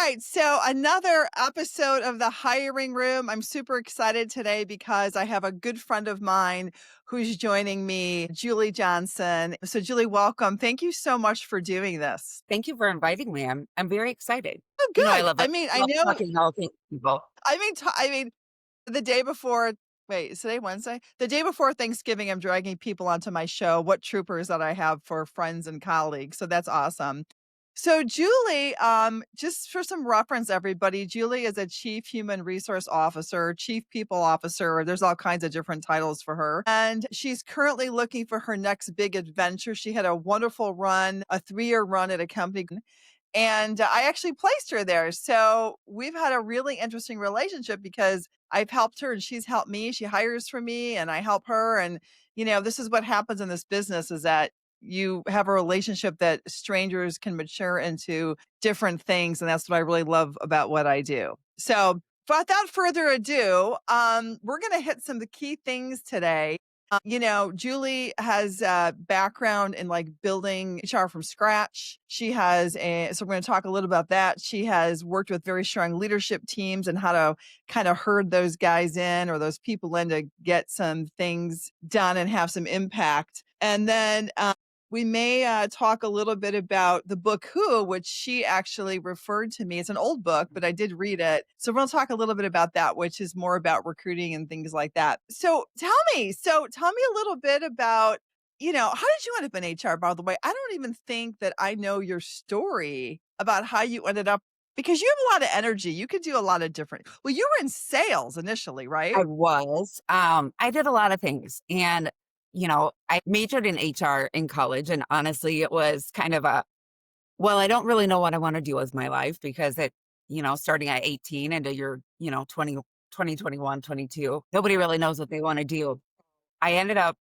right. So another episode of the hiring room. I'm super excited today because I have a good friend of mine who's joining me, Juli Johnson. So Julie, welcome. Thank you so much for doing this. Thank you for inviting me. I'm very excited. Oh, I good. love it. I know, Talking to all things people. I mean, the day before, wait, is today Wednesday? The day before Thanksgiving, I'm dragging people onto my show, What Troopers that I have for friends and colleagues. So that's awesome. So Julie, just for some reference, everybody, Julie is a chief human resource officer, chief people officer. There's all kinds of different titles for her. And she's currently looking for her next big adventure. She had a wonderful run, a 3-year run at a company. And I actually placed her there. So we've had a really interesting relationship because I've helped her and she's helped me. She hires for me and I help her. And, this is what happens in this business is that you have a relationship that strangers can mature into different things. And that's what I really love about what I do. So without further ado, we're going to hit some of the key things today. Julie has a background in like building HR from scratch. So we're going to talk a little about that. She has worked with very strong leadership teams and how to kind of herd those guys in or those people in to get some things done and have some impact. And then we may talk a little bit about the book Who, which she actually referred to me. It's an old book, but I did read it. So we'll talk a little bit about that, which is more about recruiting and things like that. So tell me a little bit about, how did you end up in HR, by the way? I don't even think that I know your story about how you ended up because you have a lot of energy. You could do a lot of different. Well, you were in sales initially, right? I was. I did a lot of things. And, I majored in HR in college. And honestly, it was kind of I don't really know what I want to do with my life because starting at 18 into your, 21, 22, nobody really knows what they want to do. I ended up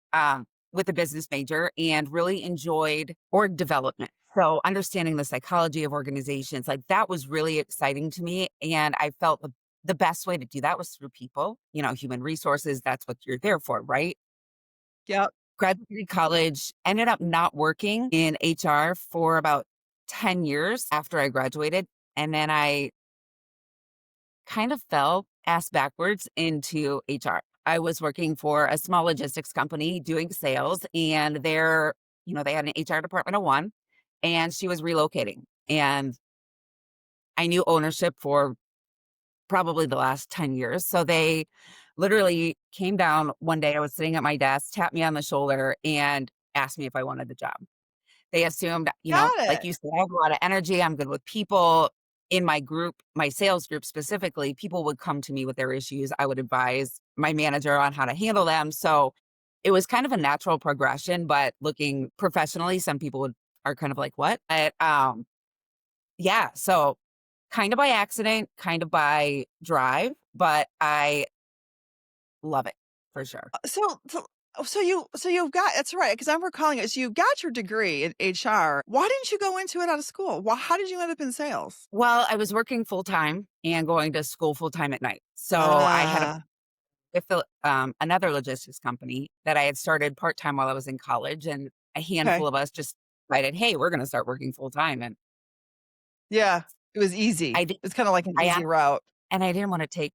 with a business major and really enjoyed org development. So understanding the psychology of organizations, like that was really exciting to me. And I felt the best way to do that was through people, human resources. That's what you're there for, right? Yep. Graduated college, ended up not working in HR for about 10 years after I graduated. And then I kind of fell ass backwards into HR. I was working for a small logistics company doing sales, and they had an HR department of one, and she was relocating. And I knew ownership for probably the last 10 years. So they literally came down one day. I was sitting at my desk, tapped me on the shoulder, and asked me if I wanted the job. They assumed, Got like it. you said, I have a lot of energy. I'm good with people. In my group, my sales group specifically, people would come to me with their issues. I would advise my manager on how to handle them. So it was kind of a natural progression, but looking professionally, some people are kind of like, what? Yeah. So kind of by accident, kind of by drive, but I love it for sure. You've got that's right, because I'm recalling it. So you got your degree in HR. Why didn't you go into it out of school? How did you end up in sales? Well, I was working full time and going to school full time at night. So I had Ah, with another logistics company that I had started part time while I was in college, and a okay. handful of us just decided, hey, we're going to start working full time. And Yeah, it was easy. I did, It's kinda like an I easy route. and I didn't want to take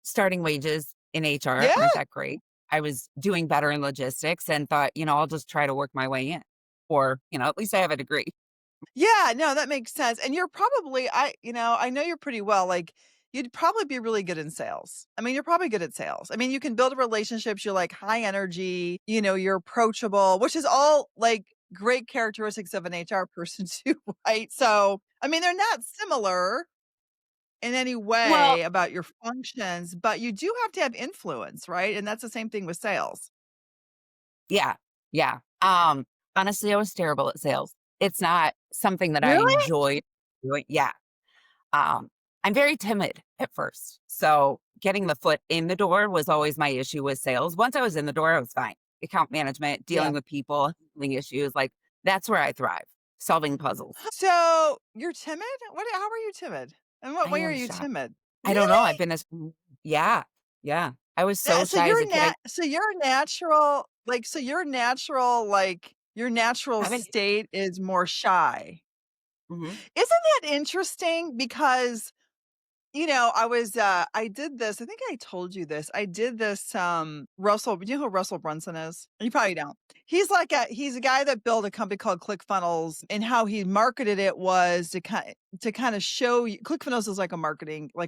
starting wages in HR Yeah, aren't that great. I was doing better in logistics and thought, I'll just try to work my way in, or at least I have a degree. yeah, no, that makes sense, and you're probably I know you're pretty well, like, you'd probably be really good in sales. I mean, you're probably good at sales. I mean, you can build relationships, you're, like, high energy, you're approachable, which is all, like, great characteristics of an HR person too, right? So, I mean, they're not similar in any Well, way about your functions, but you do have to have influence, right? And that's the same thing with sales. yeah, yeah. Honestly, I was terrible at sales. It's not something that I Really? enjoy doing. Yeah. Um, I'm very timid at first. So getting the foot in the door was always my issue with sales. Once I was in the door, I was fine. Account management, Yeah. dealing with people, handling issues, like that's where I thrive, solving puzzles. So, you're timid? How are you timid? In what I way are am you shy. timid? I don't know. Really? I've been this, yeah, yeah. I was so So shy as a you're kid. your natural I haven't, state is more shy. Mhm. Isn't that interesting? Because I did this, I think I told you this. I did this, Russell you know who Russell Brunson is? You probably don't. He's a guy that built a company called ClickFunnels, and how he marketed it was to kinda show you ClickFunnels is like a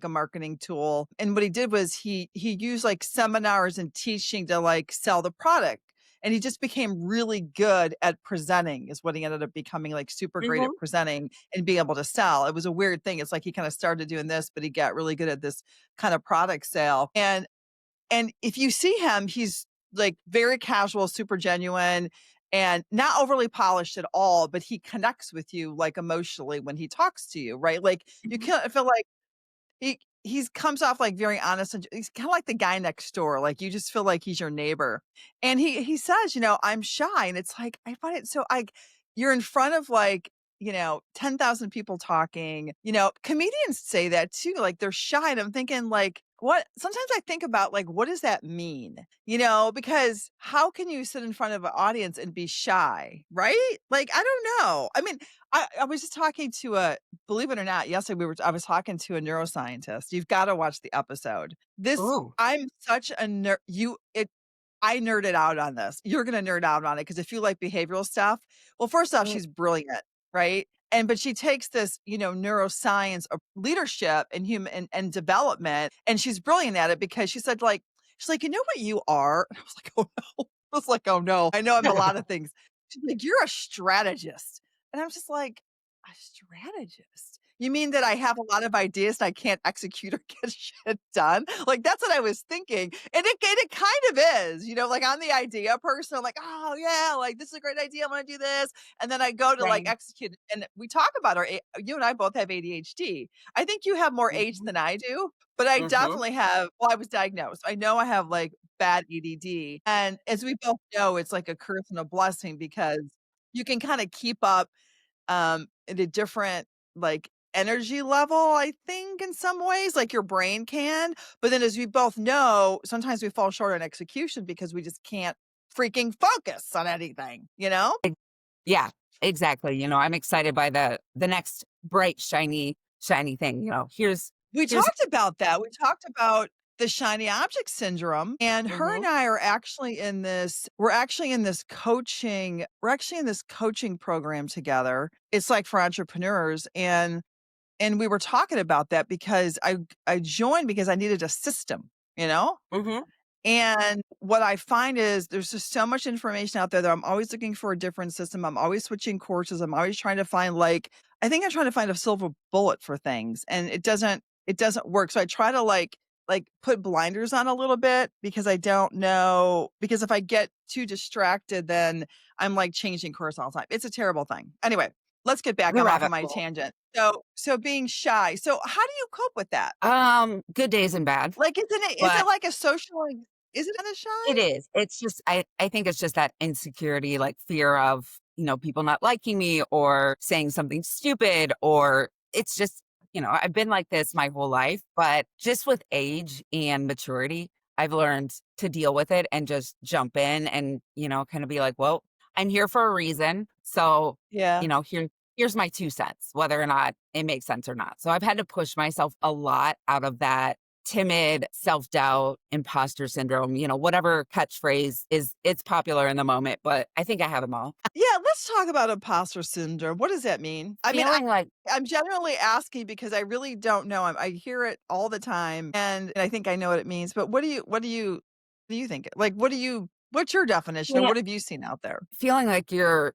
marketing tool, and what he did was he used, like, seminars and teaching to, like, sell the product, and he just became really good at presenting is what he ended up becoming, like, super great at Mhm. presenting and being able to sell. It was a weird thing. It's like he kinda started doing this, but he got really good at this kind of product sale. And if you see him, he's like very casual, super genuine, and not overly polished at all, but he connects with you like emotionally when he talks to you, right? Like you Mhm. can't feel like he's comes off like very honest and he's kinda like the guy next door, like, you just feel like he's your neighbor, and he says, "I'm shy," and it's like, I find it so like, you're in front of, like, 10,000 people talking, comedians say that too, like, they're shy, and I'm thinking, like, what sometimes I think about, like, what does that mean? Because how can you sit in front of an audience and be shy, right? Like, I don't know. I mean, I was just talking to a believe it or not, yesterday I was talking to a neuroscientist. You've gotta watch the episode. Ooh. I'm such a nerd. I nerded out on this. You're gonna nerd out on it because if you like behavioral stuff, well, first off, Mm. she's brilliant, right? But she takes this, neuroscience of leadership and human and development, and she's brilliant at it because she's like, "You know what you are?" And I was like, "Oh, no." I was like, "Oh, no. I know I'm a lot of things." She's like, "You're a strategist." And I'm just like, "A strategist? You mean that I have a lot of ideas and I can't execute or get shit done?" Like, that's what I was thinking, and it kind of is, like, I'm the idea person, I'm like, "Oh, yeah, like, this is a great idea, I'm gonna do this," and then I go to, like, Same. execute it, and we talk about you and I both have ADHD. I think you have more H Mhm. than I do, but I Mhm. definitely have well, I was diagnosed. I know I have, like, bad ADD, and as we both know, it's like a curse and a blessing because you can kinda keep up at a different, like, energy level, I think, in some ways, like your brain can, but then as we both know, sometimes we fall short on execution because we just can't freaking focus on anything, you know? Yeah, exactly. I'm excited by the next bright, shiny thing. We Here's talked about that, we talked about the shiny object syndrome, and her and Mhm. I are actually in this we're actually in this coaching program together. It's, like, for entrepreneurs, and we were talking about that because I joined because I needed a system, you know? Mhm. And what I find is there's just so much information out there that I'm always looking for a different system. I'm always switching courses. I'm always trying to find I think I'm trying to find a silver bullet for things and it doesn't work. So I try to put blinders on a little bit because I don't know because if I get too distracted then I'm like changing course all the time. It's a terrible thing. Anyway, let's get back. The I'm off on rabbit my hole. tangent. So being shy. So how do you cope with that? Good days and bad, Like, is it but like a social is it kinda it shy? is. It's just I think it's just that insecurity, like fear of, people not liking me or saying something stupid, or it's just, I've been like this my whole life, but just with age and maturity, I've learned to deal with it and just jump in and, kind of be like, well, I'm here for a reason. So, Yeah. here's my 2 cents, whether or not it makes sense or not. So I've had to push myself a lot out of that timid, self-doubt, imposter syndrome, whatever catchphrase it's popular in the moment, but I think I have them all. Yeah, let's talk about imposter syndrome. What does that mean? I mean, Feeling like I'm generally asking because I really don't know. I hear it all the time, and I think I know what it means, but what do you think? Like, what's your definition, or yeah, what have you seen out there? feeling like you're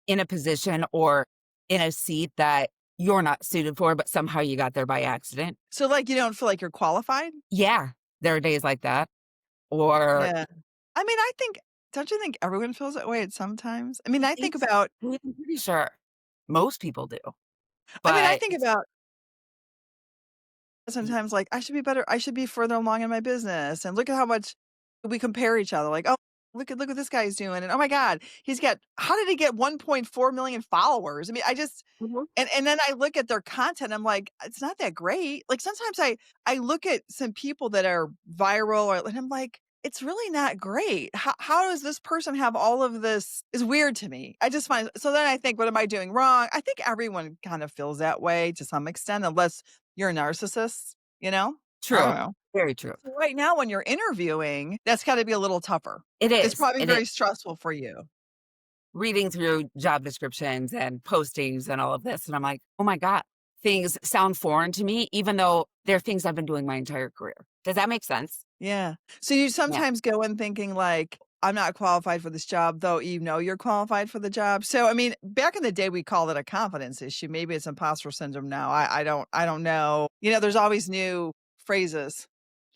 in a position or in a seat that you're not suited for, but somehow you got there by accident. So, like, you don't feel like you're qualified? Yeah, there are days like that. Or Yeah. I mean, I think don't you think everyone feels that way at some times? I mean, I I think think so. about I'm pretty sure most people do, I but think it's about sometimes like I should be further along in my business and look at how much we compare each other like oh look what this guy's doing and oh my god how did he get 1.4 million followers. I mean I just Mhm. and then I look at their content I'm like it's not that great. Like sometimes I look at some people that are viral or and I'm like it's really not great. How does this person have all of this is weird to me. I just find so then I think, what am I doing wrong? I think everyone kind of feels that way to some extent, unless you're a narcissist, you know? I don't True. know. Very true. So right now when you're interviewing, that's gotta be a little tougher. It It's is. probably It is. very stressful for you. Reading through job descriptions and postings and all of this, and I'm like, "Oh my god." Things sound foreign to me, even though they're things I've been doing my entire career. Does that make sense? Yeah. So you Yeah. sometimes go in thinking like, I'm not qualified for this job, though you know you're qualified for the job. So I mean, back in the day we called it a confidence issue. Maybe it's imposter syndrome now. I don't know. You know, there's always new phrases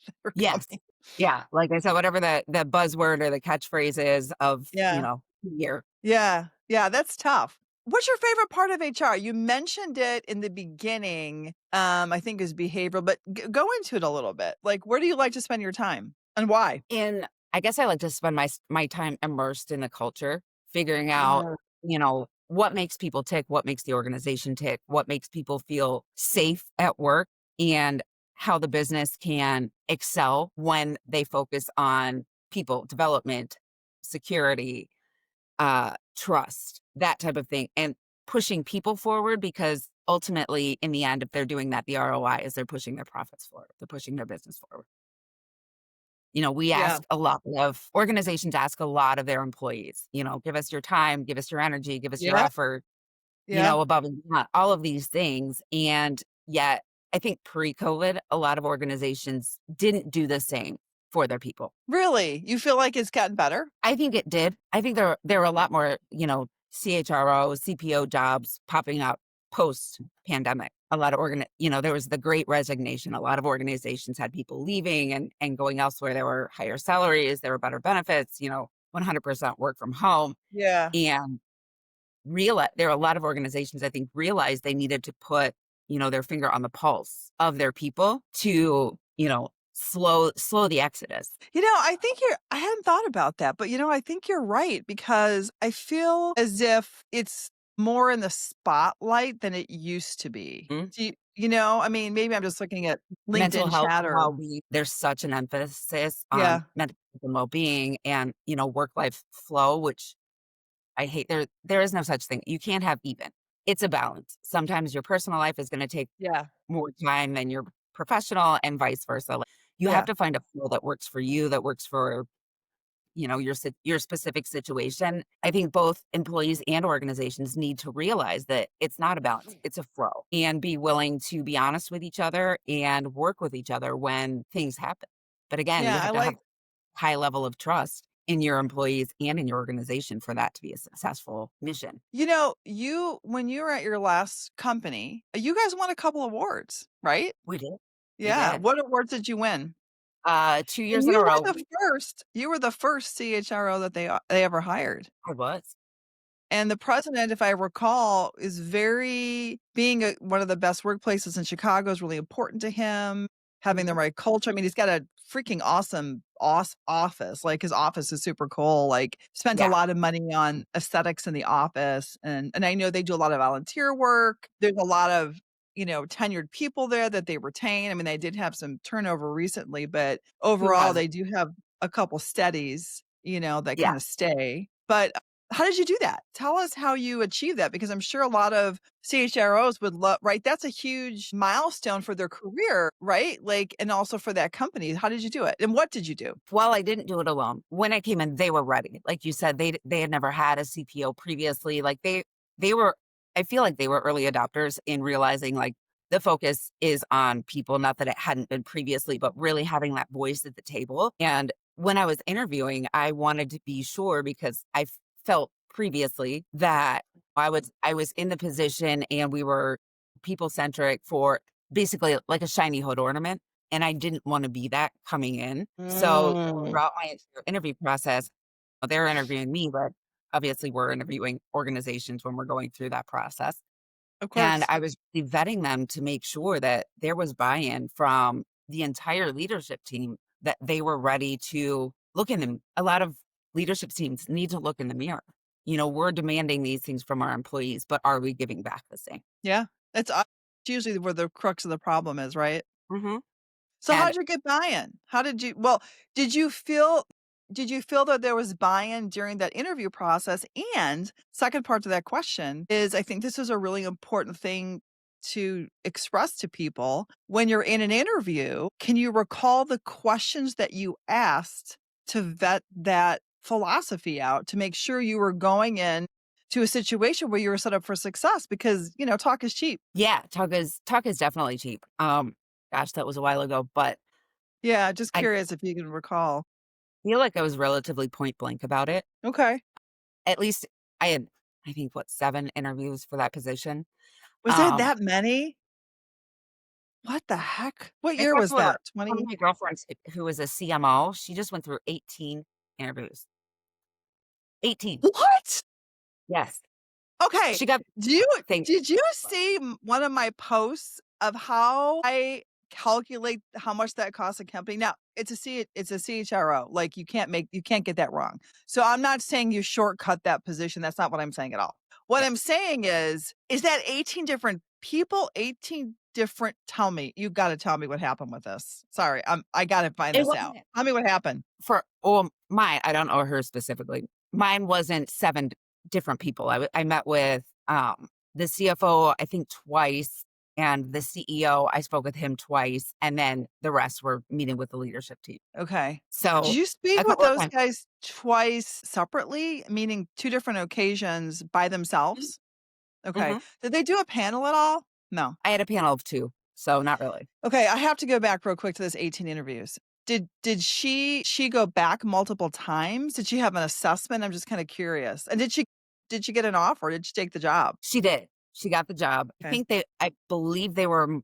that are Yes. coming. Yeah, like I said, whatever the buzzword or the catchphrase is of, Yeah. year. Yeah. Yeah. That's tough. What's your favorite part of HR? You mentioned it in the beginning. I think is behavioral, but go into it a little bit. Like, where do you like to spend your time and why? And I guess I like to spend my time immersed in the culture, figuring out, Uh, what makes people tick, what makes the organization tick, what makes people feel safe at work, and how the business can excel when they focus on people development, security, trust, that type of thing, and pushing people forward because ultimately, in the end, if they're doing that, the ROI is they're pushing their profits forward, they're pushing their business forward. We yeah. ask a lot of organizations ask a lot of their employees, give us your time, give us your energy, give us your Yeah. effort, Yeah. above and beyond, all of these things. And yet, I think pre-COVID, a lot of organizations didn't do the same for their people. Really? You feel like it's gotten better? I think it did. I think there were a lot more, CHRO, CPO jobs popping up post pandemic. A lot of there was the great resignation. A lot of organizations had people leaving and going elsewhere. There were higher salaries, there were better benefits, 100% work from home. Yeah. And there are a lot of organizations I think realized they needed to put, their finger on the pulse of their people to, slow the exodus. I think I hadn't thought about that, but I think you're right because I feel as if it's more in the spotlight than it used to be. I mean, maybe I'm just looking at Mental LinkedIn health and chatter. well-being, there's such an emphasis on Yeah. mental health and well-being and, work-life flow, which I hate. There is no such thing. You can't have even. It's a balance. Sometimes your personal life is gonna take Yeah. more time than your professional and vice versa. Like, you have Yeah. to find a flow that works for you, that works for, your specific situation. I think both employees and organizations need to realize that it's not a balance, it's a flow, and be willing to be honest with each other and work with each other when things happen. But again, you Yeah, I have to have like high level of trust in your employees and in your organization for that to be a successful mission. you when you were at your last company, you guys won a couple awards, right? We did. We Yeah. did. What awards did you win? 2 And years in a row, you were the first CHRO that they ever hired. I was. And the president, if I recall, is very being one of the best workplaces in Chicago is really important to him, having the Mhm. right culture. I mean, he's got a freaking awesome office. Like his office is super cool. Like spent a Yeah. lot of money on aesthetics in the office. And I know they do a lot of volunteer work. There's a lot of, tenured people there that they retain. I mean, they did have some turnover recently, but Who overall hasn't? they do have a couple steadies, that Yeah. kind of stay. But how did you do that? Tell us how you achieved that because I'm sure a lot of CHROs would love, right? That's a huge milestone for their career, right? Like, and also for that company. How did you do it? And what did you do? Well, I didn't do it alone. When I came in, they were ready. Like you said, they had never had a CPO previously. Like they were I feel like they were early adopters in realizing like the focus is on people, not that it hadn't been previously, but really having that voice at the table. And when I was interviewing, I wanted to be sure because felt previously that I was in the position and we were people centric for basically like a shiny hood ornament. And I didn't wanna be that coming in. So, Mm, throughout my entire interview process, they're interviewing me, but obviously we're interviewing organizations when we're going through that process. of And course. I was really vetting them to make sure that there was buy-in from the entire leadership team, that they were ready to look in the a lot of leadership teams need to look in the mirror. We're demanding these things from our employees, but are we giving back the same? Yeah. It's usually where the crux of the problem is, right? Mhm. So And how'd you get buy-in? How did you did you feel did you feel that there was buy-in during that interview process? And second part to that question is I think this is a really important thing to express to people. When you're in an interview, can you recall the questions that you asked to vet that philosophy out to make sure you were going in to a situation where you were set up for success because, talk is cheap. yeah, talk is definitely cheap. Gosh, that was a while ago, but Yeah, just I curious if you can recall. feel like I was relatively point blank about it. Okay. At least I had, I think, what, 7 interviews for that position. Was there Um, that many? What the heck? What year except was for that? one of 20 my girlfriends who was a CMO, she just went through 18 interviews. 18. What? Yes. Okay. She got Do you thing did you see one of my posts of how I calculate how much that costs a company? Now, it's a CHRO, like, you can't get that wrong. So, I'm not saying you shortcut that position, that's not what I'm saying at all. What yeah. I'm saying is that 18 different people, 18 different tell me, you gotta tell me what happened with this. Sorry, I gotta find It this out. wasn't Tell me what happened. mine, I don't know her specifically. Mine wasn't 7 different people. I met with, the CFO, I think twice, and the CEO, I spoke with him twice, and then the rest were meeting with the leadership team. Okay. Did So, you speak a with couple of those times guys twice separately, meaning 2 different occasions by Mhm, themselves? Okay. mhm. Did they do a panel at all? No. I had a panel of 2, so not really. Okay, I have to go back real quick to this 18 interviews. Did she go back multiple times? Did she have an assessment? I'm just kinda curious. And did she get an offer? Did she take the job? She did. She got the job. Okay. I believe they were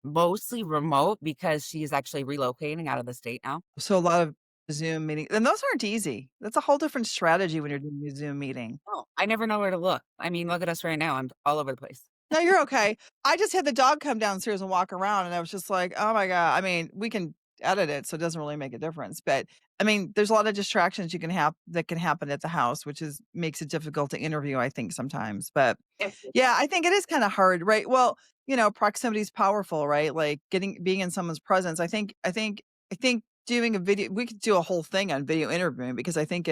mostly remote because she's actually relocating out of the state now. So a lot of Zoom meeting and those aren't easy. That's a whole different strategy when you're doing a Zoom meeting. Oh, I never know where to look. I mean, look at us right now. I'm all over the place. No, you're okay. I just had the dog come downstairs and walk around, and I was just like, "Oh my god." I mean, we can edit it, so it doesn't really make a difference, but, I mean, there's a lot of distractions you can have that can happen at the house, which is makes it difficult to interview, I think, sometimes, but, yeah, I think it is kinda hard, right? Well, proximity is powerful, right? Like, being in someone's presence. I think doing a video we could do a whole thing on video interviewing because I think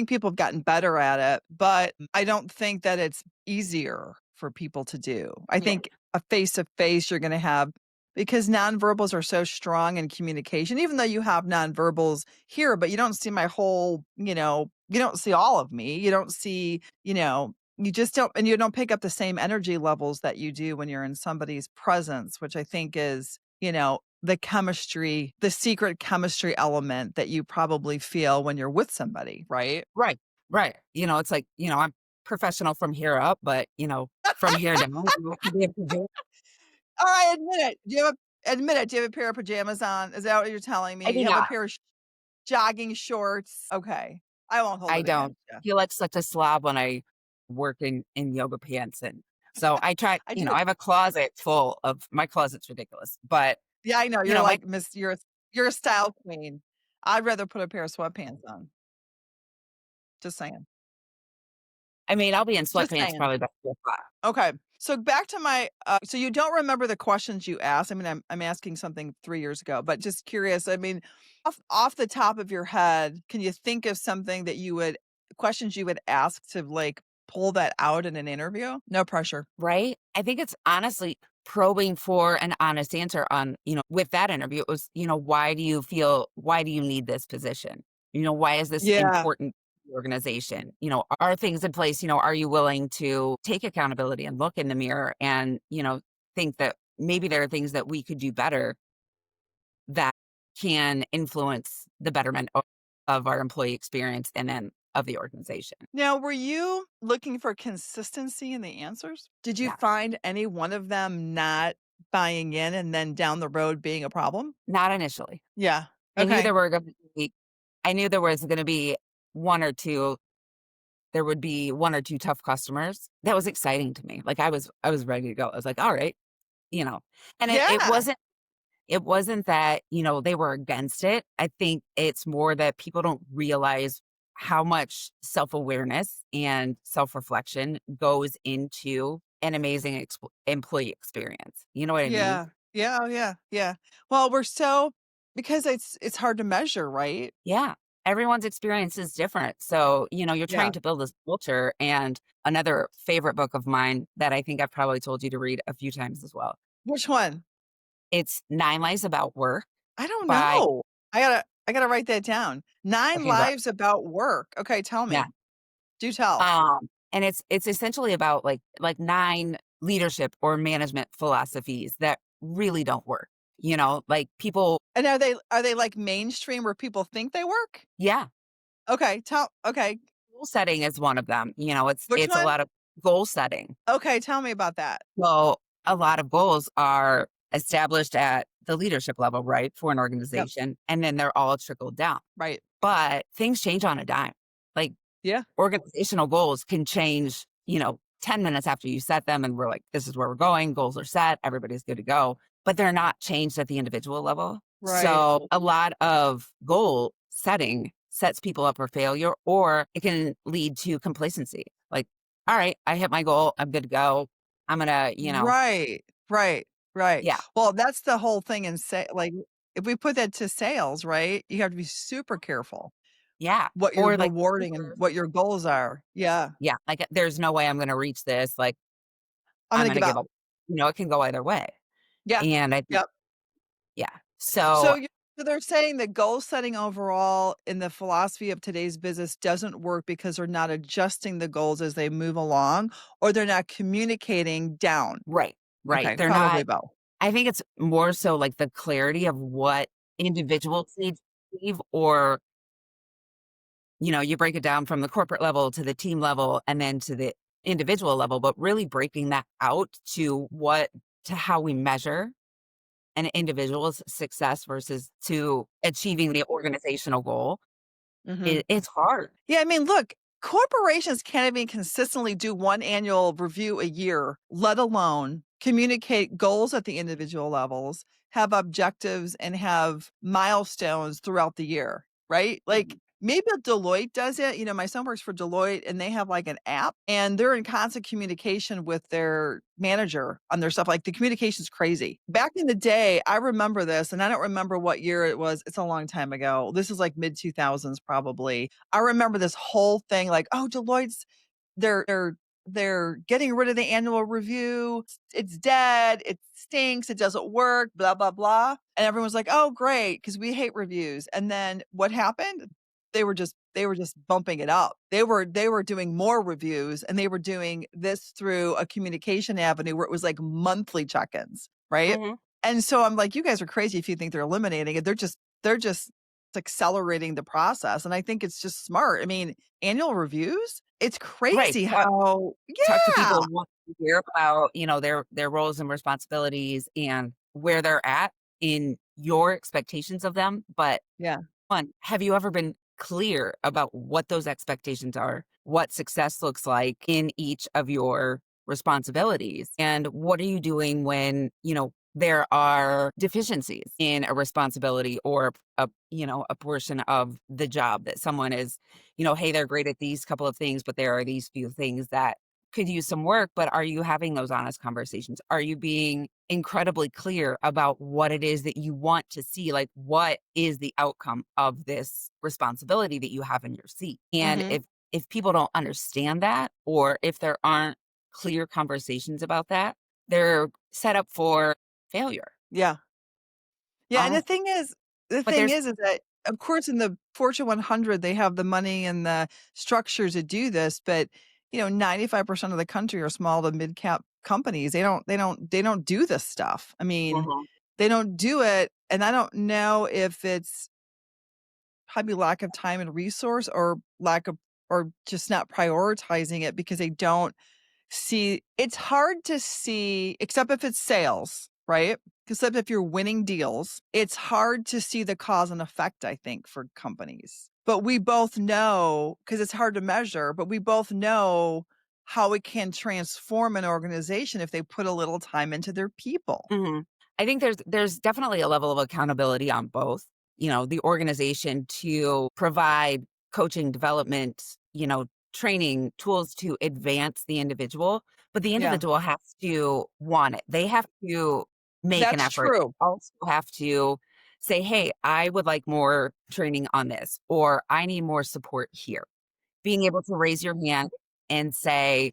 people have gotten better at it, but I don't think that it's easier for people to do. I Yeah. think a face to face you're gonna have because nonverbals are so strong in communication, even though you have nonverbals here, but you don't see my whole, you don't see all of me. You don't see, you just don't, and you don't pick up the same energy levels that you do when you're in somebody's presence, which I think is, the chemistry, the secret chemistry element that you probably feel when you're with somebody, right? Right. Right. It's like, I'm professional from here up, but, from here down, I could be a PJ. All right, admit it. Admit it. Do you have a pair of pajamas on? Is that what you're telling I me? do You have a not. pair of jogging shorts? Okay. I won't hold I it don't against you. feel like such a slob when I work in yoga pants, and so I try I do I it. have a closet full of my closet's ridiculous, but, Yeah, I know. You're my like you're a style queen. I'd rather put a pair of sweatpants on. Just saying. I mean, I'll be in Just sweatpants saying. probably about 4 o'clock. Okay. So back to my so you don't remember the questions you asked. I mean, I'm asking something 3 years ago, but just curious. I mean, off the top of your head, can you think of something that you would questions you would ask to like pull that out in an interview? No pressure. Right? I think it's honestly probing for an honest answer on, with that interview, it was, why do you need this position? Why is this Yeah. important to the organization? Are things in place? Are you willing to take accountability and look in the mirror and, think that maybe there are things that we could do better that can influence the betterment of our employee experience and then of the organization? Now, were you looking for consistency in the answers? Did you Yeah, find any one of them not buying in and then down the road being a problem? not initially. Yeah. I knew Okay. there were gonna be I knew there was gonna be 1 or 2 there would be 1 or 2 tough customers. That was exciting to me. Like, I was ready to go. I was like, "All right," you know? And Yeah. it wasn't that, they were against it. I think it's more that people don't realize how much self-awareness and self-reflection goes into an amazing employee experience. You know what I mean? Yeah. Yeah, oh, yeah, yeah. Well, we're so because it's hard to measure, right? Yeah. Everyone's experience is different. So, you're trying Yeah. to build this culture. And another favorite book of mine that I think I've probably told you to read a few times as well. Which one? It's Nine Lives About Work I don't by, know. I gotta write that down. 9 okay, but lives about work. Okay, tell yeah. me. Do tell. And it's essentially about like nine leadership or management philosophies that really don't work. Like people, And are they, like, mainstream where people think they work? yeah, Okay. goal setting is one of them. Which It's a one? lot of goal setting. Okay, tell me about that. Well, a lot of goals are established at the leadership level, right, for an Yep, organization, and then they're all trickled down. right. But things change on a dime. Like Yeah, organizational goals can change, 10 minutes after you set them, and we're like, this is where we're going. Goals are set. Everybody's good to go. But they're not changed at the individual level. right. So a lot of goal setting sets people up for failure, or it can lead to complacency. Like, all right, I hit my goal. I'm good to go. I'm going to, Right, right, right. yeah, Well, that's the whole thing in like, if we put that to sales, right, you have to be super careful yeah. what you're Or like, rewarding and what your goals are. Yeah. yeah, like there's no way I'm going to reach this. Like, I'm I'm gonna going to give give up. up. It can go either way. Yeah. And I think, Yep. yeah. So So, you so they're saying that goal setting overall in the philosophy of today's business doesn't work because they're not adjusting the goals as they move along, or they're not communicating down. right, right. Okay, They're probably not, both. I think it's more so like the clarity of what individuals need to achieve, or, you break it down from the corporate level to the team level and then to the individual level, but really breaking that out to how we measure an individual's success versus to achieving the organizational goal. Mhm. It's hard. Yeah, I mean, look, corporations can't even consistently do one annual review a year, let alone communicate goals at the individual levels, have objectives, and have milestones throughout the year, right? Like Mhm. maybe Deloitte does it. My son works for Deloitte and they have like an app and they're in constant communication with their manager on their stuff. Like the communication's crazy. Back in the day, I remember this and I don't remember what year it was. It's a long time ago. This is like mid 2000s probably. I remember this whole thing like, "Oh, Deloitte's they're getting rid of the annual review. It's dead. It stinks. It doesn't work, blah blah blah." And everyone's like, "Oh, great, because we hate reviews." And then what happened? They were just bumping it up. They were doing more reviews and they were doing this through a communication avenue where it was like monthly check-ins, right? Mhm. And so I'm like, "You guys are crazy if you think they're eliminating it. They're just accelerating the process." And I think it's just smart. I mean, annual reviews? It's Right. crazy how Talk to yeah. people who want to hear about, their roles and responsibilities and where they're at in your expectations of them. But Yeah. one, have you ever been clear about what those expectations are, what success looks like in each of your responsibilities? And what are you doing when, there are deficiencies in a responsibility or a portion of the job that someone is, hey, they're great at these couple of things, but there are these few things that could use some work. But are you having those honest conversations? Are you being incredibly clear about what it is that you want to see? Like, what is the outcome of this responsibility that you have in your seat? And Mhm. if people don't understand that, or if there aren't clear conversations about that, they're set up for failure. Yeah. Yeah, and Um, the but thing there's is that, of course, in the Fortune 100, they have the money and the structure to do this, but, 95% of the country are small to mid-cap companies. They don't do this stuff. I mean, Mhm, they don't do it, and I don't know if it's probably lack of time and resource or lack of or just not prioritizing it because they don't see it's hard to see except if it's sales, right? Except if you're winning deals, it's hard to see the cause and effect, I think, for companies. But we both know because it's hard to measure, but we both know how it can transform an organization if they put a little time into their people. mhm. I think there's definitely a level of accountability on both, the organization to provide coaching, development, training, tools to advance the individual, but the Yeah. individual has to want it. They have to make an That's effort. true. Also have to say, "Hey, I would like more training on this," or "I need more support here." Being able to raise your hand and say,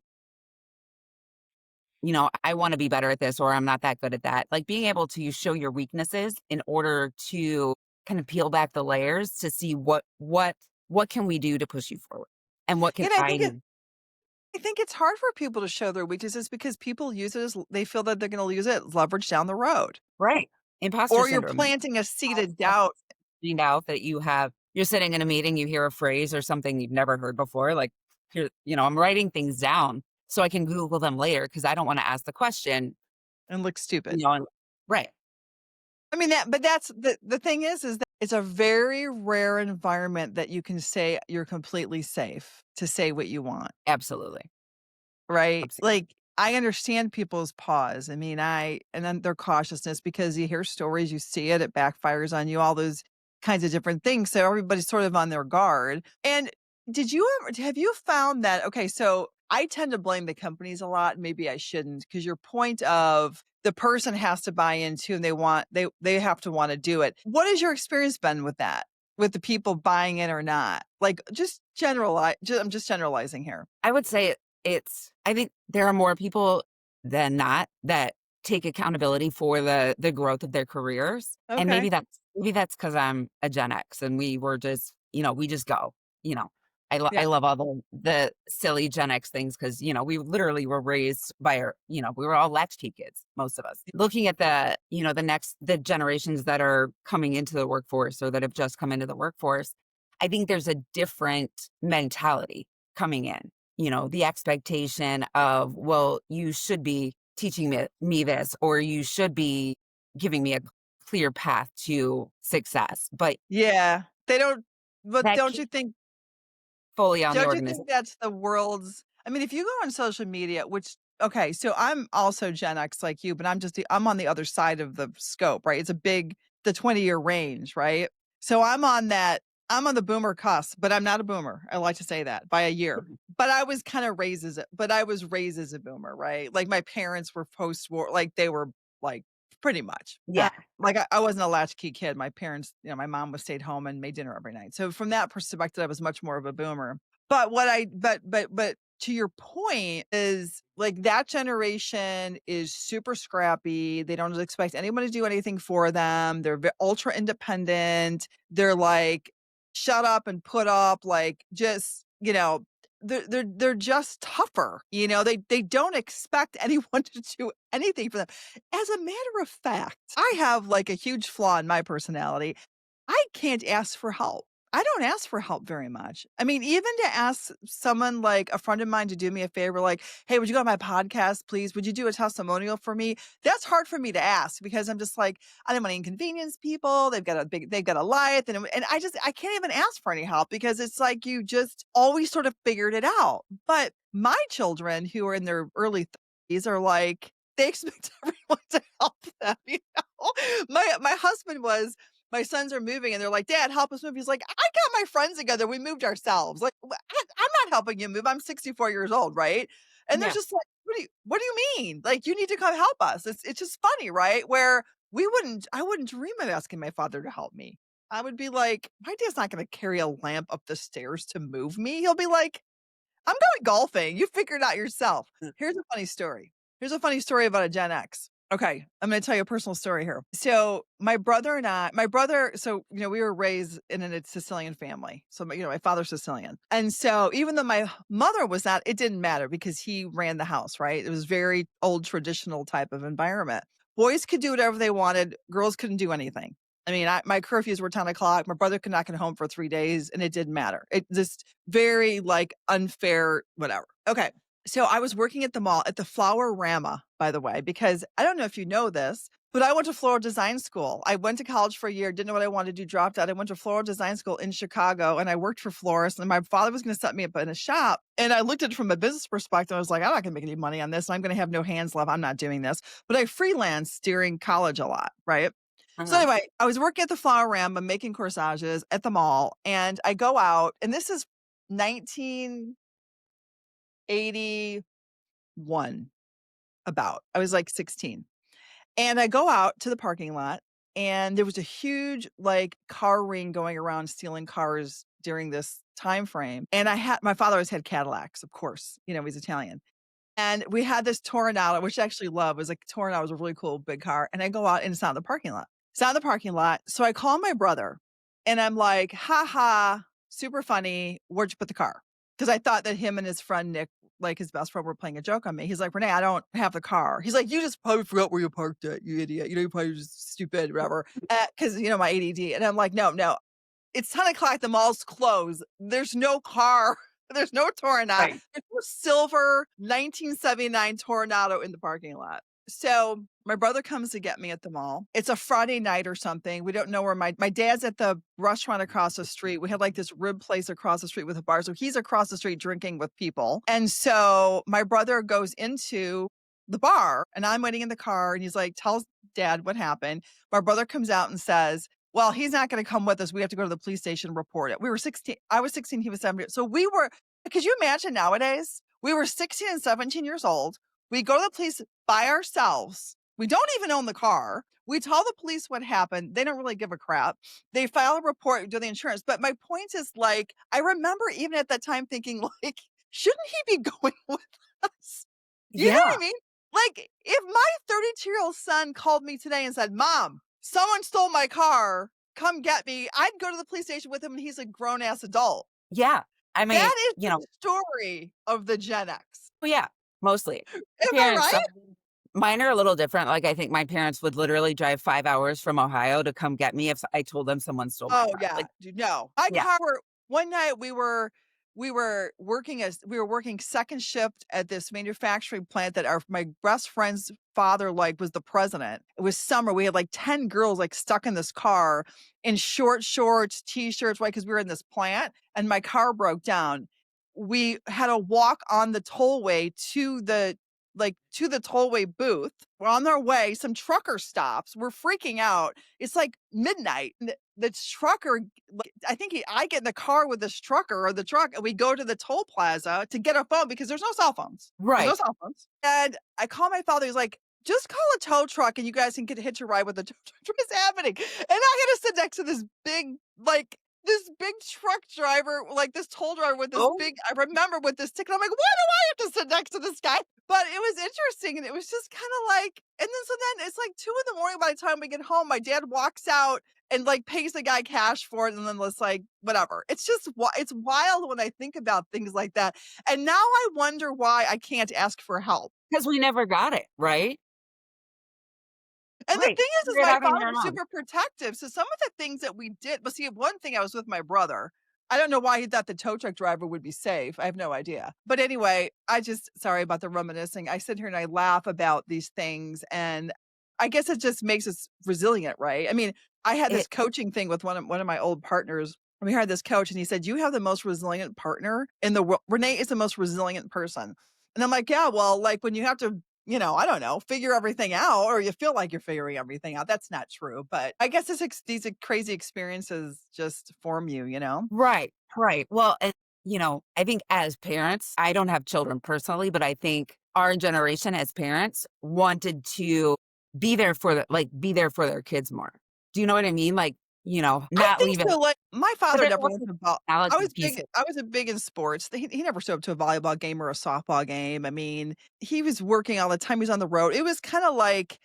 "I wanna be better at this," or "I'm not that good at that." Like, being able to show your weaknesses in order to kind of peel back the layers to see what can we do to push you forward, and what can And I need. I think it's hard for people to show their weaknesses because people use it as they feel that they're gonna use it as leverage down the road, Right. Imposter or you're syndrome. planting a seed of Also doubt. find out that you're sitting in a meeting, you hear a phrase or something you've never heard before, like, I'm writing things down so I can Google them later because I don't wanna ask the question, And look stupid. and right. I mean, but that's the thing is that it's a very rare environment that you can say you're completely safe to say what you want, Absolutely. right? Absolutely. Like, I understand people's pause. I mean, and then their cautiousness because you hear stories, you see it backfires on you, all those kinds of different things. So everybody's sort of on their guard. And have you found that, okay, so I tend to blame the companies a lot. Maybe I shouldn't, because your point of the person has to buy into and they have to want to do it. What has your experience been with that? With the people buying in or not? Like just I'm just generalizing here. I would say I think there are more people than not that take accountability for the growth of their careers, and Okay. maybe that's because 'cause I'm a Gen X and we were just, we just go, you know? I Yeah. love all the silly Gen X things because we literally were raised by we were all latchkey kids, most of us. Looking at the generations that are coming into the workforce or that have just come into the workforce, I think there's a different mentality coming in. The expectation of, well, you should be teaching me this, or you should be giving me a clear path to success. But Yeah. They don't but that can't fully on the don't you organization. think that's the world's I mean, if you go on social media, which okay, so I'm also Gen X like you, but I'm on the other side of the scope, right? It's a big the 20-year range, right? So I'm on the boomer cusp, but I'm not a boomer. I like to say that by a year. But I was raised as a boomer, right? Like my parents were post-war, like they were like pretty much. Yeah. Like I wasn't a latchkey kid. My parents, my mom was stayed home and made dinner every night. So from that perspective, I was much more of a boomer. But what I but to your point is like that generation is super scrappy. They don't expect anyone to do anything for them. They're ultra independent. They're like shut up and put up, like just they're just tougher. They don't expect anyone to do anything for them. As a matter of fact, I have like a huge flaw in my personality. I can't ask for help. I don't ask for help very much. I mean, even to ask someone like a friend of mine to do me a favor, like, hey, would you go on my podcast, please? Would you do a testimonial for me? That's hard for me to ask because I'm just like, I don't want to inconvenience people. They've got a life. And I can't even ask for any help because it's like you just always sort of figured it out. But my children who are in their early 30s are like, they expect everyone to help them. My husband was my sons are moving and they're like, "Dad, help us move." He's like, "I got my friends together. We moved ourselves." Like, I'm not helping you move. I'm 64 years old, right? And they're Yeah. just like, "What do you mean? Like, you need to come help us." It's just funny, right? Where I wouldn't dream of asking my father to help me. I would be like, "My dad's not gonna carry a lamp up the stairs to move me." He'll be like, I'm going golfing. You figure it out yourself. Here's a funny story. Here's a funny story about a Gen X. Okay, I'm gonna tell you a personal story here. So we were raised in a Sicilian family. So my father's Sicilian. And so even though my mother was not, it didn't matter because he ran the house, right? It was very old traditional type of environment. Boys could do whatever they wanted, girls couldn't do anything. I mean, my curfews were 10 o'clock. My brother could not get home for 3 days, and it didn't matter. It just very like unfair, whatever. Okay. So I was working at the mall at the Flower Rama, by the way, because I don't know if you know this, but I went to floral design school. I went to college for a year, didn't know what I wanted to do, dropped out. I went to floral design school in Chicago and I worked for florists. And my father was going to set me up in a shop. And I looked at it from a business perspective. I was like, I'm not going to make any money on this. And I'm going to have no hands left. I'm not doing this. But I freelanced during college a lot, right? So Uh-huh. anyway, I was working at the Flower Ram, I'm making corsages at the mall, and I go out, and this is 1981, about. I was like 16. And I go out to the parking lot, and there was a huge, like, car ring going around stealing cars during this time frame, and my father always had Cadillacs, of course, he's Italian. And we had this Toronado, which I actually love. It was like Toronado was a really cool big car, and I go out and it's not in the parking lot. It's not in the parking lot, so I call my brother, and I'm like, "Ha ha, super funny. Where'd you put the car?" Because I thought that him and his friend Nick, like his best friend, were playing a joke on me. He's like, "Renee, I don't have the car." He's like, "You just probably forgot where you parked it, you idiot. You probably just stupid, whatever." Because my ADD, and I'm like, "No, no, it's 10 o'clock. The mall's closed. There's no car. There's no Toronado. Right. There's no silver 1979 Toronado in the parking lot." So my brother comes to get me at the mall. It's a Friday night or something. We don't know where my dad's at the restaurant across the street. We had like this rib place across the street with a bar. So he's across the street drinking with people. And so my brother goes into the bar and I'm waiting in the car and he's like, tells dad what happened. My brother comes out and says, well, he's not going to come with us. We have to go to the police station and report it. We were 16. I was 16. He was 17. So could you imagine nowadays? We were 16 and 17 years old. We go to the police by ourselves. We don't even own the car. We tell the police what happened. They don't really give a crap. They file a report, do the insurance. But my point is, like, I remember even at that time thinking, like, shouldn't he be going with us? You know what I Yeah. mean? Like, if my 32-year-old son called me today and said, Mom, someone stole my car, come get me, I'd go to the police station with him and he's a grown ass adult. Yeah. I mean, That is the story of the Gen X. well, yeah, mostly. My Am I parents, right? mine are a little different. Like, I think my parents would literally drive 5 hours from Ohio to come get me if I told them someone stole my Oh, car. yeah, Like, dude, no. My yeah. car one night we were working second shift at this manufacturing plant that my best friend's father, like, was the president. It was summer. We had, like, 10 girls, like, stuck in this car in short shorts, T-shirts, right? Because we were in this plant, and my car broke down. We had to walk on the tollway to the tollway booth. We're on our way. Some trucker stops. We're freaking out. It's like midnight. The trucker, like, I get in the car with this trucker or the truck, and we go to the toll plaza to get a phone because there's no cell phones. There's no Right. cell phones. And I call my father. He's like, just call a tow truck and you guys can get hitch a ride with the tow truck. What's happening? And I got to sit next to this big truck driver, like this toll driver with this Oh, big, I remember with this ticket. I'm like, why do I have to sit next to this guy? But it was interesting, and it was just kinda like and then it's like 2 in the morning by the time we get home. My dad walks out and, like, pays the guy cash for it, and then it's like, whatever. It's just it's wild when I think about things like that, and now I wonder why I can't ask for help. because we never got it, right? And the Right. thing is Figure it my out on father your was own. super protective, so some of the things that we did but see, one thing I was with my brother. I don't know why he thought the tow truck driver would be safe, I have no idea. But anyway, sorry about the reminiscing. I sit here and I laugh about these things, and I guess it just makes us resilient, right? I mean, I had this It coaching thing with one of my old partners. We had this coach, and he said, "You have the most resilient partner in the world. Renee is the most resilient person." And I'm like, "Yeah, well, like, when you have to I don't know, figure everything out or you feel like you're figuring everything out." That's not true, but I guess these crazy experiences just form you, you know? right, right. Well, I think as parents, I don't have children personally, but I think our generation as parents wanted to be there for their kids more. Do you know what I mean? Like, I not think leave it so, like, my but father then never also went the to vol technology piece. I was a big in sports. He never showed up to a volleyball game or a softball game. I mean, he was working all the time, he was on the road. It was kinda like,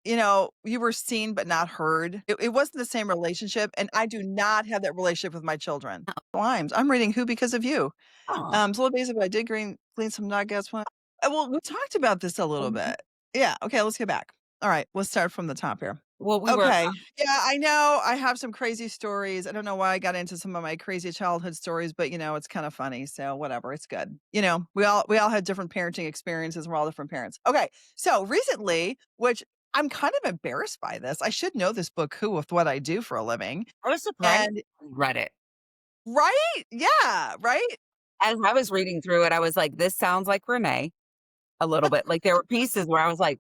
you were seen but not heard. It wasn't the same relationship, and I do not have that relationship with my children. Limes. I'm reading Who Because of You. Oh, It's a little basic, but I did glean some nuggets. Well, we talked about this a little mhm. bit. Yeah, okay, let's get back. All right, let's start from the top here. Well, we were Okay. Yeah, I know I have some crazy stories. I don't know why I got into some of my crazy childhood stories, but, it's kinda funny, so whatever, it's good. We all had different parenting experiences, we're all different parents. Okay, so recently, which I'm kind of embarrassed by this, I should know this book, Who, with what I do for a living, I was surprised and I read it. right? Yeah, right? As I was reading through it, I was like, "This sounds like Renee a little bit." Like, there were pieces where I was like,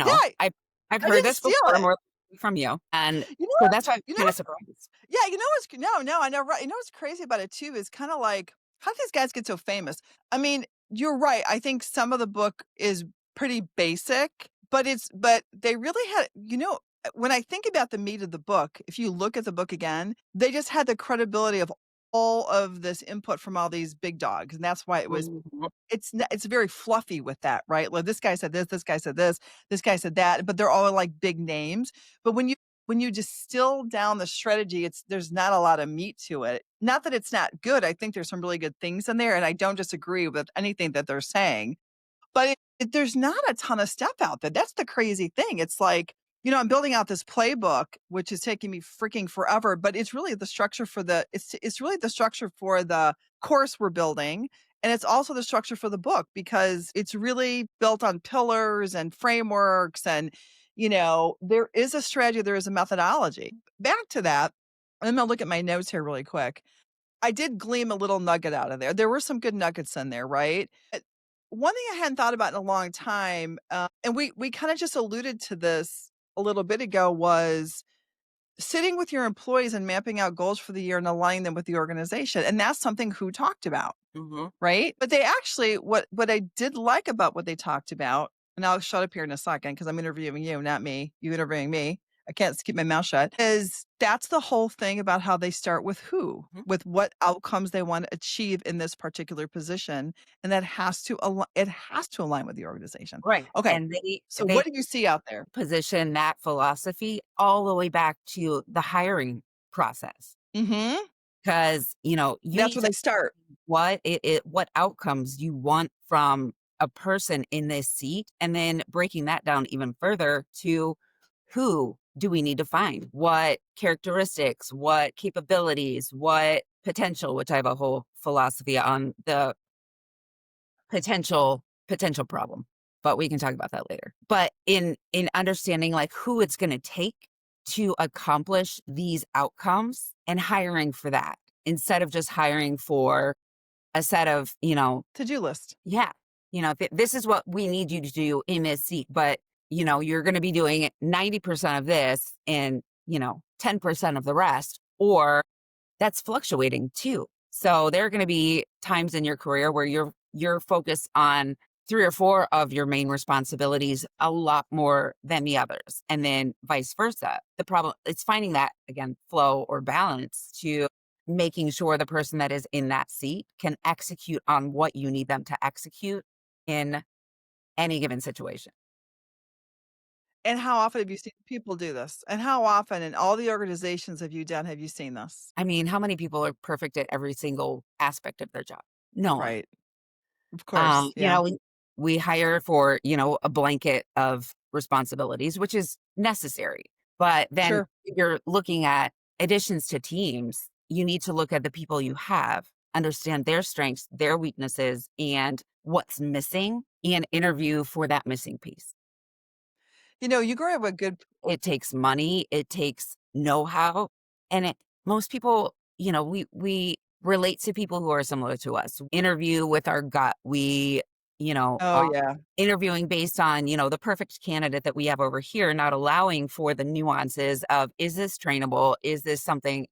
Yeah, I've I heard didn't this steal before it. more from you, and You know so what? that's why I'm You know kinda what? surprised. Yeah, no, I know, right. You know what's crazy about it too is kinda like, how did these guys get so famous? I mean, you're right. I think some of the book is pretty basic, but they really had when I think about the meat of the book, if you look at the book again, they just had the credibility of all of this input from all these big dogs, and that's why Mhm. it's very fluffy with that, right? Like, this guy said this guy said this guy said that, but they're all, like, big names. But when you distill down the strategy, there's not a lot of meat to it. Not that it's not good, I think there's some really good things in there, and I don't disagree with anything that they're saying. But there's not a ton of stuff out there. That's the crazy thing. It's like, I'm building out this playbook, which is taking me freaking forever, but it's really the structure for it's really the structure for the course we're building. And it's also the structure for the book because it's really built on pillars and frameworks. And, there is a strategy, there is a methodology. Back to that. I'm going to look at my notes here really quick. I did glean a little nugget out of there. There were some good nuggets in there, right? One thing I hadn't thought about in a long time, and we kind of just alluded to this a little bit ago, was sitting with your employees and mapping out goals for the year and aligning them with the organization. And that's something Who talked about. Mhm. Right? But they actually what I did like about what they talked about, and I'll shut up here in a second because I'm interviewing you, not me. You interviewing me. I can't keep my mouth shut. Is that's the whole thing about how they start with who, Mhm. with what outcomes they want to achieve in this particular position, and that it has to align with the organization. Right. Okay. And So they what do you see out there? position that philosophy all the way back to the hiring process. Mhm. Because, you That's need where to they start. what outcomes you want from a person in this seat, and then breaking that down even further to who do we need to find? What characteristics, what capabilities, what potential, which I have a whole philosophy on the potential problem, but we can talk about that later. But in understanding like who it's going to take to accomplish these outcomes and hiring for that instead of just hiring for a set of, To-do list. yeah, this is what we need you to do in this seat, but you're going to be doing 90% of this and, 10% of the rest, or that's fluctuating too. So there are going to be times in your career where you're focused on 3 or 4 of your main responsibilities a lot more than the others, and then vice versa. The problem it's finding that again flow or balance to making sure the person that is in that seat can execute on what you need them to execute in any given situation. And how often have you seen people do this? And how often in all the organizations have you seen this? I mean, how many people are perfect at every single aspect of their job? No one. Right. Of course. You Yeah. know, we hire for, a blanket of responsibilities, which is necessary. But then Sure. if you're looking at additions to teams, you need to look at the people you have, understand their strengths, their weaknesses, and what's missing, and interview for that missing piece. You grow up a good It takes money, it takes know-how, and most people, we relate to people who are similar to us. We interview with our gut. We, Oh, are yeah. interviewing based on, the perfect candidate that we have over here, not allowing for the nuances of, is this trainable? Is this something,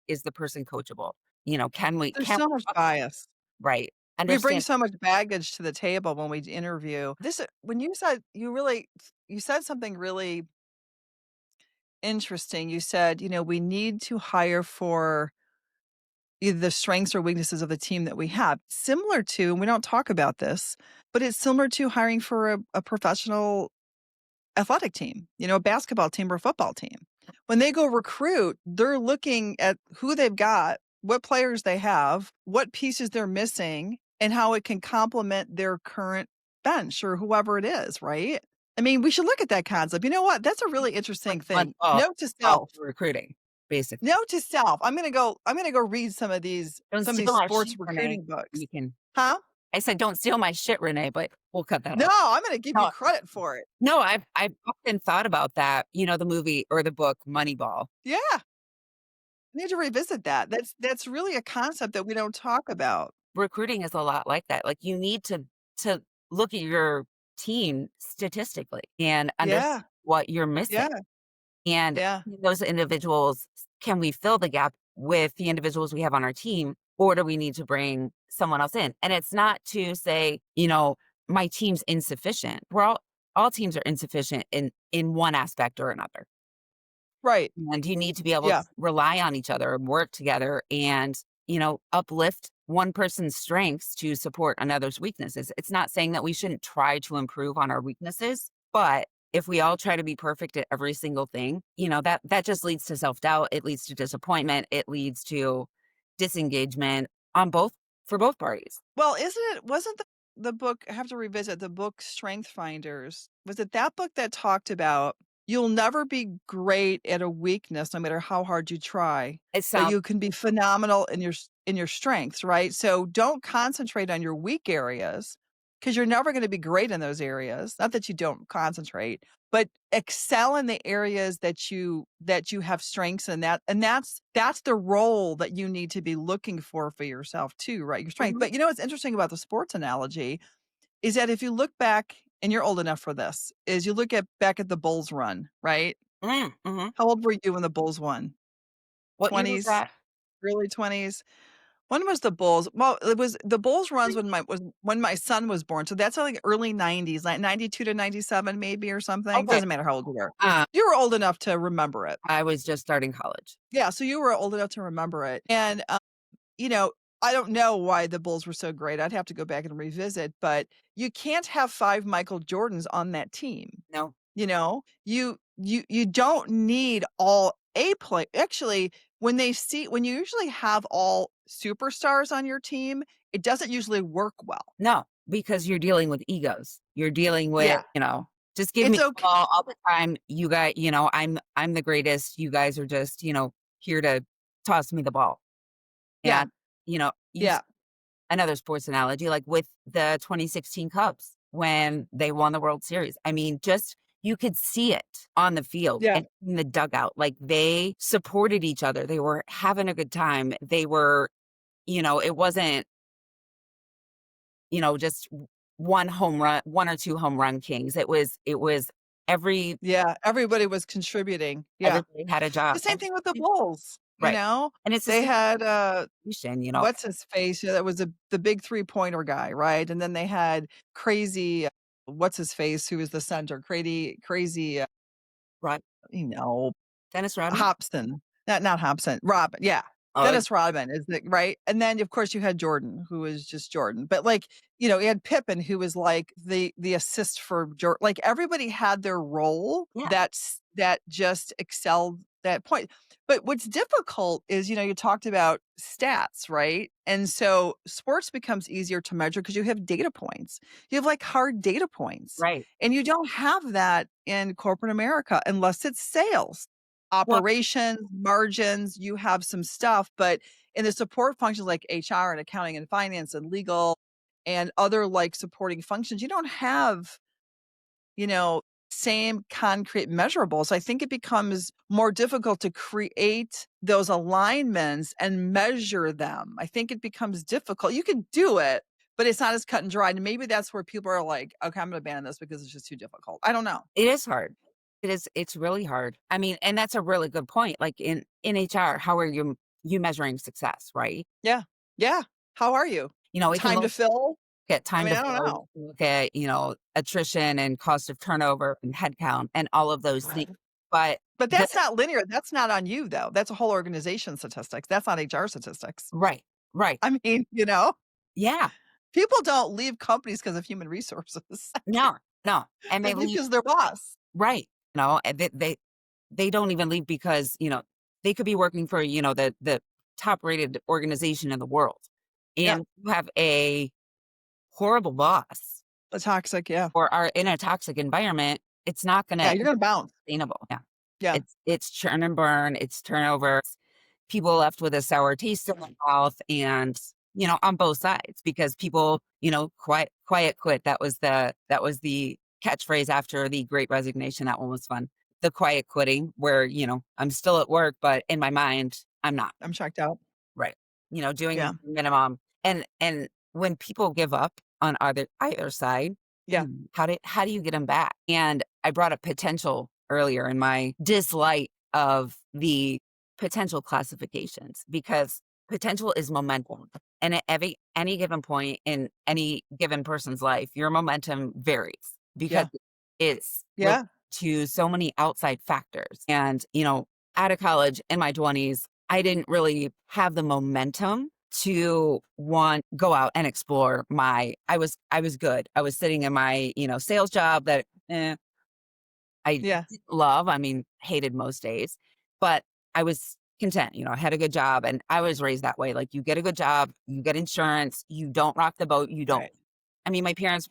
is the person coachable? There's Can so we much talk bias. right? We bring Understand so much baggage to the table when we interview. When you said something really interesting. You said, we need to hire for either the strengths or weaknesses of the team that we have. Similar to, and we don't talk about this, but it's similar to hiring for a professional athletic team, a basketball team or a football team. When they go recruit, they're looking at who they've got, what players they have, what pieces they're missing, and how it can complement their current bench or whoever it is, right? I mean, we should look at that concept. You know what? That's a really interesting thing. Note to all self. recruiting, basically. Note to self. I'm gonna go read Don't some of these steal our sports shit, Renee. recruiting books. You can Huh? I said, "Don't steal my shit, Renee," but we'll cut that No, out. I'm gonna give you No, credit for it. no, I've often thought about that, the movie or the book Moneyball. Yeah. Need to revisit that. That's really a concept that we don't talk about. Recruiting is a lot like that. Like, you need to look at your team statistically and Yeah, understand what you're missing. yeah, And yeah. those individuals, can we fill the gap with the individuals we have on our team, or do we need to bring someone else in? And it's not to say, my team's insufficient. all teams are insufficient in one aspect or another. Right. And you need to be able to Yeah. rely on each other and work together and, uplift one person's strengths to support another's weaknesses. It's not saying that we shouldn't try to improve on our weaknesses, but if we all try to be perfect at every single thing, that just leads to self-doubt, it leads to disappointment, it leads to disengagement on both for both parties. Well, wasn't the book, I have to revisit the book Strength Finders. Was it that book that talked about you'll never be great at a weakness no matter how hard you try, It but sounds you can be phenomenal in your strengths, right? So don't concentrate on your weak areas because you're never going to be great in those areas. Not that you don't concentrate, but excel in the areas that you have strengths in, that's the role that you need to be looking for yourself too, right? Your strength. Mhm. But you know what's interesting about the sports analogy is that if you look back, and you're old enough for this, is you look at back at the Bulls run, right? Mhm. How old were you when the Bulls won? What year was 20s, that? early 20s? When was the Bulls? Well, it was the Bulls runs when my son was born, so that's like early 90s, like 92 to 97 maybe or something, Okay. doesn't matter how old you were. Uh, You were old enough to remember it. I was just starting college. Yeah, so you were old enough to remember it, and, you know, I don't know why the Bulls were so great, I'd have to go back and revisit, but you can't have 5 Michael Jordans on that team. No, You know, you don't need all A play actually, when you usually have all superstars on your team, it doesn't usually work well. no, because you're dealing with egos. You're dealing with, Yeah, just give me it's the okay. ball all the time. You got, I'm the greatest. You guys are just, here to toss me the ball. Yeah, And, use yeah, another sports analogy, like with the 2016 Cubs when they won the World Series. I mean, just you could see it on the field yeah, and in the dugout. Like they supported each other. They were having a good time. They were, it wasn't, just one home run, one or two home run kings. It was every yeah, everybody was contributing, yeah. everybody had a job. The same And thing with the Bulls, you right. know? And it's the They same had, situation. what's his face? Yeah, that was the big three-pointer guy, right? And then they had crazy, what's his face, who was the center? Crazy, Rod you know, Dennis Rodman? Hobson. Not Hobson, Robin, yeah. Oh, Dennis Rodman is the right? And then, of course, you had Jordan, who was just Jordan. But, like, you had Pippen, who was, like, the assist for Jordan. Like, everybody had their role yeah, that just excelled that point. But what's difficult is, you talked about stats, right? And so sports becomes easier to measure because you have data points. You have, like, hard data points, right. and you don't have that in corporate America unless it's sales. Well, Operations, margins, you have some stuff, but in the support functions like HR and accounting and finance and legal and other, like, supporting functions, you don't have, you know, same concrete measurables. I think it becomes more difficult to create those alignments and measure them. I think it becomes difficult. You can do it, but it's not as cut and dried, and maybe that's where people are like, "Okay, I'm gonna abandon this because it's just too difficult." I don't know. it is hard. It's really hard. I mean, and that's a really good point. Like in HR, how are you measuring success, right? Yeah. Yeah. How are you? We can Time to look fill? at I time mean, to I don't fill, know. look at, attrition and cost of turnover and headcount and all of those things. But But the that's not linear. That's not on you, though. That's a whole organization statistics. That's not HR statistics. right, right. I mean, Yeah. people don't leave companies because of human resources. No, no. And They they leave leave because their boss. right. And they don't even leave because, they could be working for, the top rated organization in the world. Yeah. And you have a horrible boss The toxic, yeah. or are in a toxic environment, it's not Yeah, gonna you're gonna bounce. sustainable. Yeah. Yeah. It's churn and burn, it's turnover, it's people left with a sour taste in their mouth and, on both sides because people, quiet quit. That was the catchphrase after the Great Resignation. That one was fun. The quiet quitting where, I'm still at work, but in my mind, I'm not. I'm checked out. Right. Doing Yeah. the minimum. And when people give up on either side, Yeah. how do you get them back? And I brought up potential earlier in my dislike of the potential classifications because potential is momentum. And at any given point in any given person's life, your momentum varies because Yeah. It's linked Yeah. to so many outside factors. And, out of college in my 20s, I didn't really have the momentum to want go out and explore I was good. I was sitting in my, sales job that I Yeah. didn't love, I mean, hated most days, but I was content, I had a good job and I was raised that way. Like you get a good job, you get insurance, you don't rock the boat, you don't. Right. I mean, my parents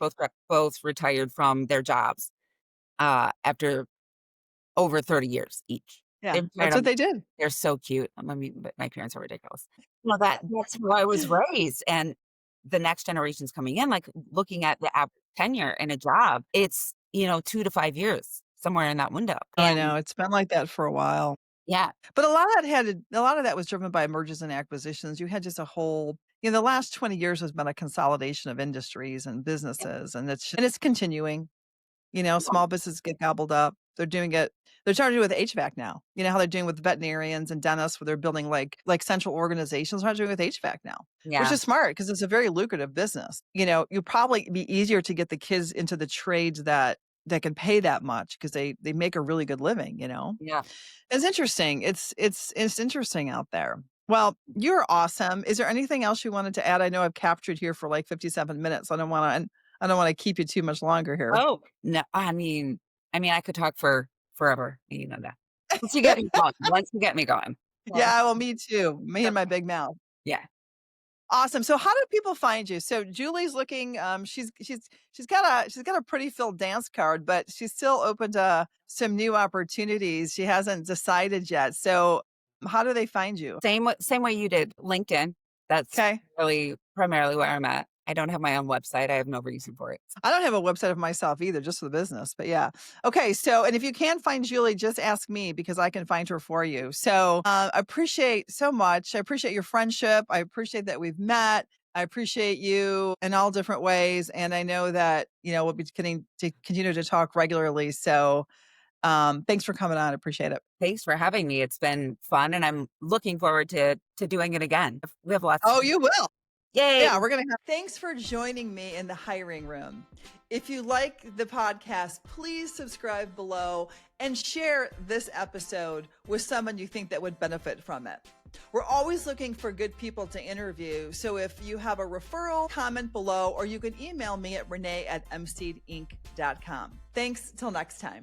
both retired from their jobs after over 30 years each. They Yeah. retired That's what on they did. they're so cute. I mean, but my parents are ridiculous. That's how I was raised, and the next generation's coming in, like, looking at the average tenure in a job, it's, 2 to 5 years, somewhere in that window, Oh, I and know. It's been like that for a while. yeah, But a lot of that was driven by mergers and acquisitions. You had just a whole the last 20 years has been a consolidation of industries and yeah, businesses, and it's continuing. yeah, Small businesses get gobbled up. They're trying to do it with HVAC now. You know how they're doing with veterinarians and dentists where they're building like central organizations. They're trying to do it with HVAC now, which yeah, is smart because it's a very lucrative business. You'd probably be easier to get the kids into the trades that can pay that much because they make a really good living. yeah. It's interesting. It's interesting out there. Well, you're awesome. Is there anything else you wanted to add? I know I've captured here for like 57 minutes. I don't wanna keep you too much longer here. Oh, no, I mean, I could talk for forever, you know that. Once you get me going. Well, Yeah, well, me too. Me and that's my big mouth. yeah. Awesome. So how do people find you? So Julie's looking, she's got a pretty filled dance card, but she's still open to some new opportunities. She hasn't decided yet. So how do they find you? Same way you did, LinkedIn. That's Okay. really primarily where I'm at. I don't have my own website, I have no reason for it. I don't have a website of myself either, just for the business, but yeah. Okay, so and if you can't find Julie, just ask me because I can find her for you. So, appreciate so much. I appreciate your friendship. I appreciate that we've met. I appreciate you in all different ways, and I know that, we'll be getting to continue to talk regularly. So, thanks for coming on. I appreciate it. Thanks for having me, it's been fun, and I'm looking forward to doing it again. We have lots Oh, you will. Yay! Yeah, we're gonna have thanks for joining me in the hiring room. If you like the podcast, please subscribe below and share this episode with someone you think that would benefit from it. We're always looking for good people to interview. So if you have a referral, comment below, or you can email me at renee@mseedinc.com. Thanks till next time.